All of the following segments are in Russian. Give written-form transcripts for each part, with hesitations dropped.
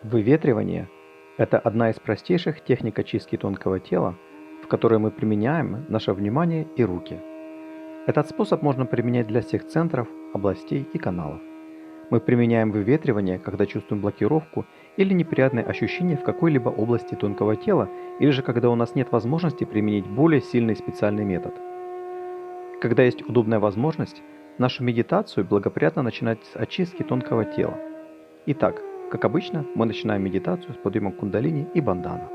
Выветривание– это одна из простейших техник очистки тонкого тела, в которой мы применяем наше внимание и руки. Этот способ можно применять для всех центров, областей и каналов. Мы применяем выветривание, когда чувствуем блокировку или неприятные ощущения в какой-либо области тонкого тела, или же когда у нас нет возможности применить более сильный специальный метод. Когда есть удобная возможность, нашу медитацию благоприятно начинать с очистки тонкого тела. Итак, как обычно, мы начинаем медитацию с подъемом кундалини и бандана.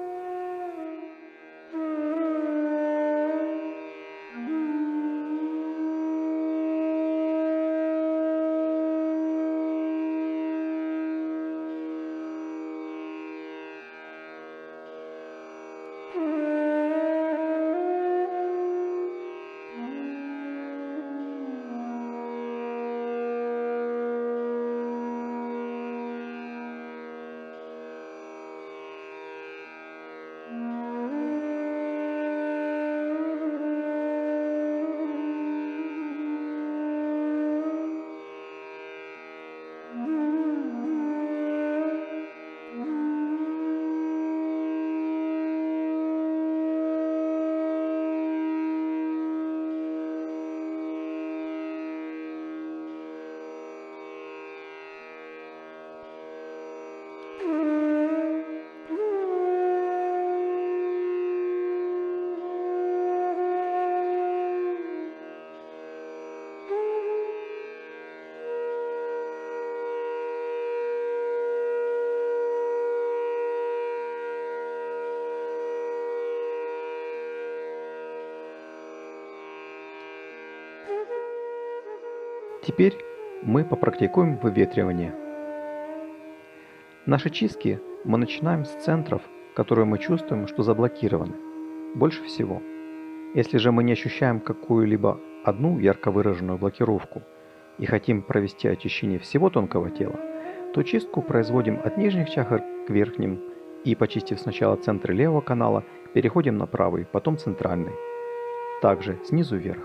Теперь мы попрактикуем выветривание. Наши чистки мы начинаем с центров, которые мы чувствуем, что заблокированы. Больше всего. Если же мы не ощущаем какую-либо одну ярко выраженную блокировку и хотим провести очищение всего тонкого тела, то чистку производим от нижних чакр к верхним и, почистив сначала центры левого канала, переходим на правый, потом центральный. Также снизу вверх.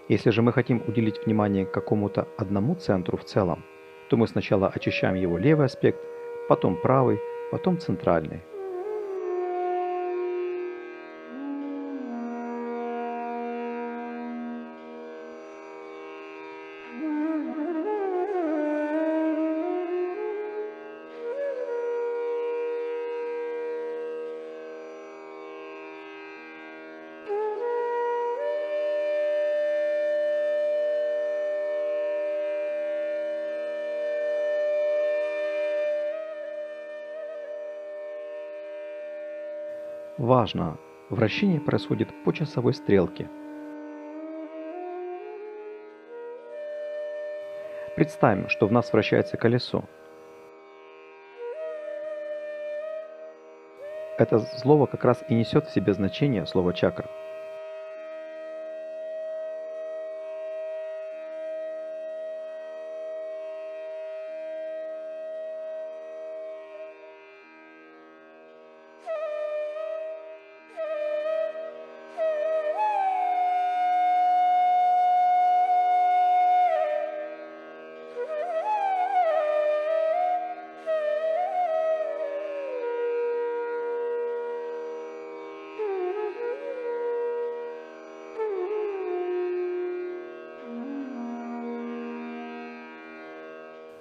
Если же мы хотим уделить внимание какому-то одному центру в целом, то мы сначала очищаем его левый аспект, потом правый, потом центральный. Важно! Вращение происходит по часовой стрелке. Представим, что в нас вращается колесо. Это слово как раз и несет в себе значение слова чакра.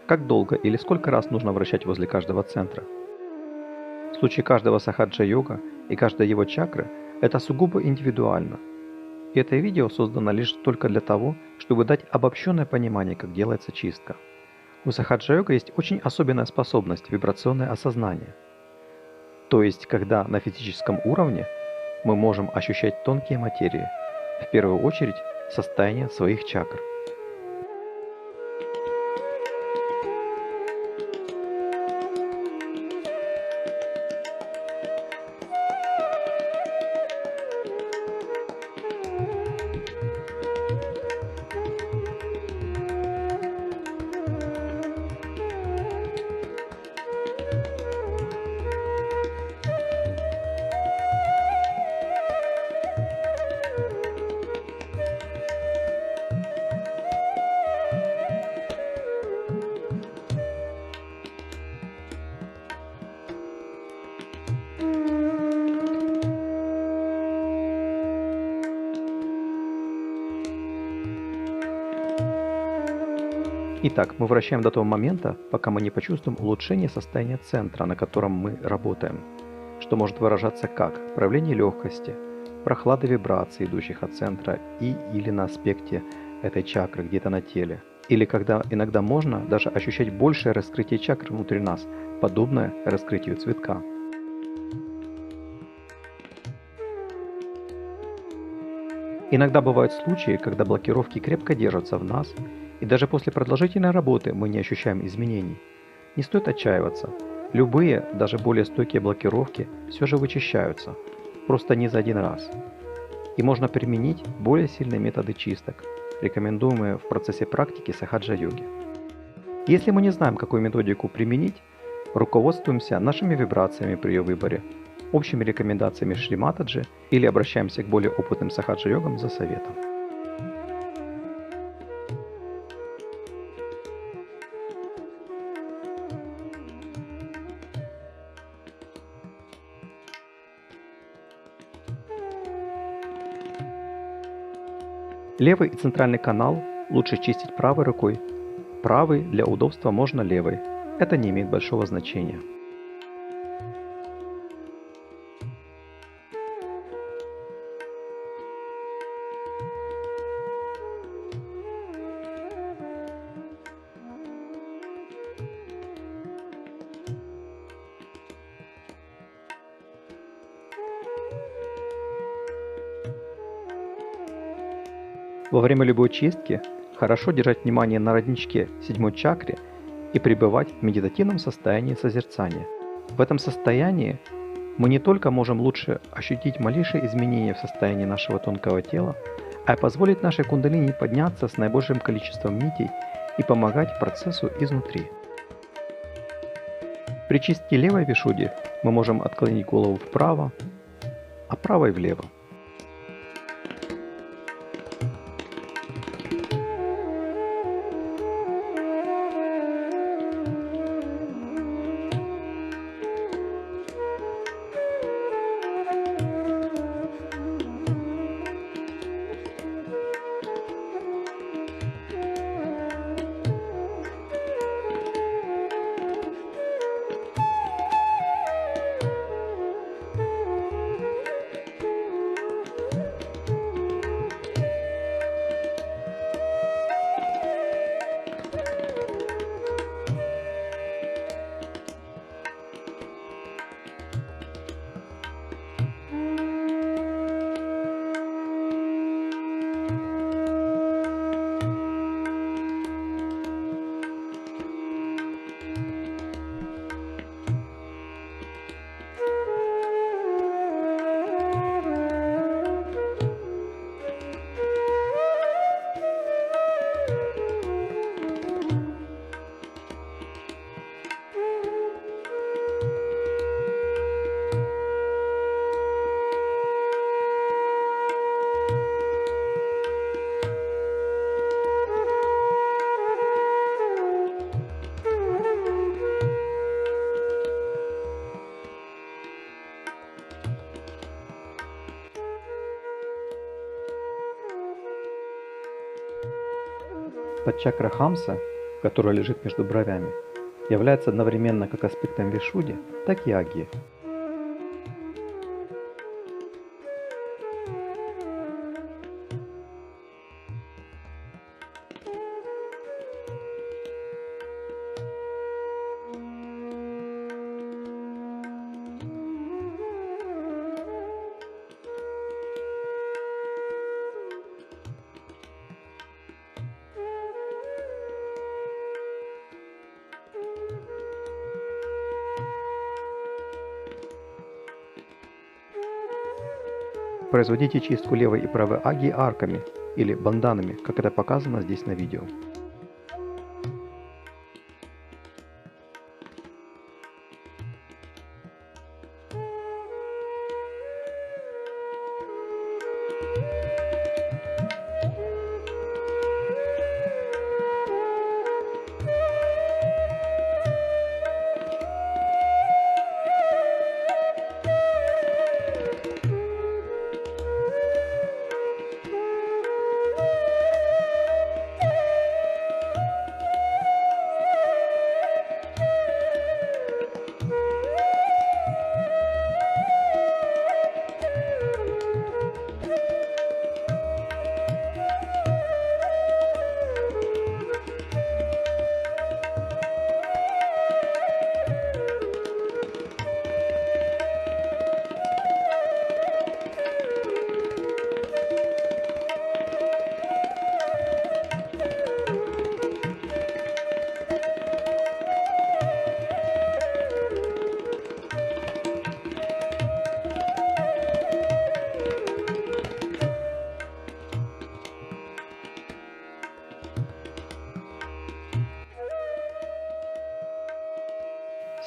Как долго или сколько раз нужно вращать возле каждого центра? В случае каждого сахаджа-йога и каждой его чакры это сугубо индивидуально. И это видео создано лишь только для того, чтобы дать обобщенное понимание, как делается чистка. У сахаджа-йога есть очень особенная способность – вибрационное осознание. То есть, когда на физическом уровне мы можем ощущать тонкие материи, в первую очередь состояние своих чакр. Итак, мы вращаем до того момента, пока мы не почувствуем улучшение состояния центра, на котором мы работаем, что может выражаться как проявление легкости, прохлады вибраций, идущих от центра и или на аспекте этой чакры где-то на теле, или когда иногда можно даже ощущать большее раскрытие чакр внутри нас, подобное раскрытию цветка. Иногда бывают случаи, когда блокировки крепко держатся в нас, и даже после продолжительной работы мы не ощущаем изменений. Не стоит отчаиваться. Любые, даже более стойкие блокировки все же вычищаются, просто не за один раз. И можно применить более сильные методы чисток, рекомендуемые в процессе практики сахаджа-йоги. Если мы не знаем, какую методику применить, руководствуемся нашими вибрациями при ее выборе, общими рекомендациями Шри Матаджи или обращаемся к более опытным сахаджа-йогам за советом. Левый и центральный канал лучше чистить правой рукой. Правый для удобства можно левой. Это не имеет большого значения. Во время любой чистки хорошо держать внимание на родничке седьмой чакре и пребывать в медитативном состоянии созерцания. В этом состоянии мы не только можем лучше ощутить малейшие изменения в состоянии нашего тонкого тела, а и позволить нашей кундалини подняться с наибольшим количеством нитей и помогать процессу изнутри. При чистке левой вишудхи мы можем отклонить голову вправо, а правой влево. Подчакра Хамса, которая лежит между бровями, является одновременно как аспектом вишудхи, так и агьи. Производите чистку левой и правой агьи арками или банданами, как это показано здесь на видео.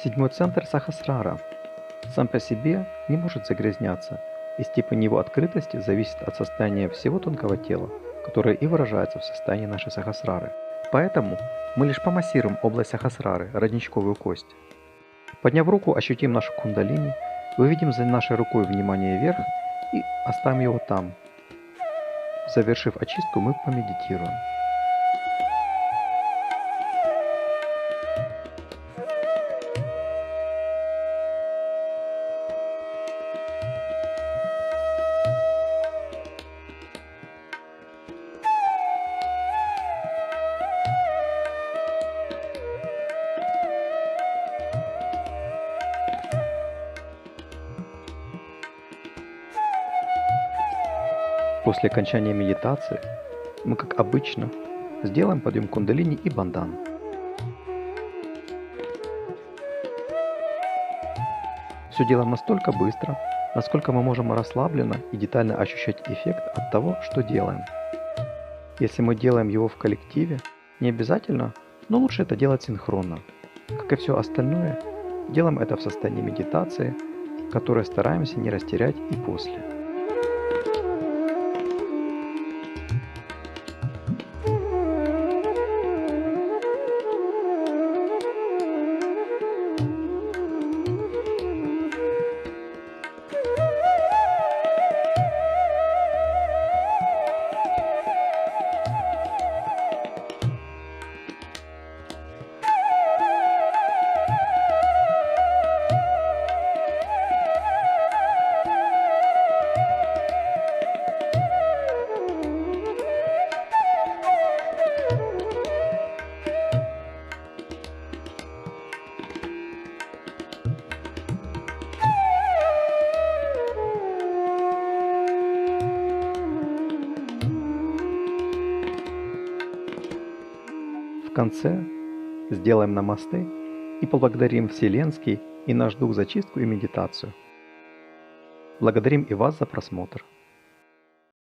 Седьмой центр Сахасрара сам по себе не может загрязняться, и степень его открытости зависит от состояния всего тонкого тела, которое и выражается в состоянии нашей Сахасрары. Поэтому мы лишь помассируем область Сахасрары, родничковую кость. Подняв руку, ощутим нашу кундалини, выведем за нашей рукой внимание вверх и оставим его там. Завершив очистку, мы помедитируем. После окончания медитации мы, как обычно, сделаем подъем кундалини и бандан. Все делаем настолько быстро, насколько мы можем расслабленно и детально ощущать эффект от того, что делаем. Если мы делаем его в коллективе, не обязательно, но лучше это делать синхронно. Как и все остальное, делаем это в состоянии медитации, которое стараемся не растерять и после. В конце сделаем намасте и поблагодарим Вселенский и наш дух за чистку и медитацию. Благодарим и вас за просмотр.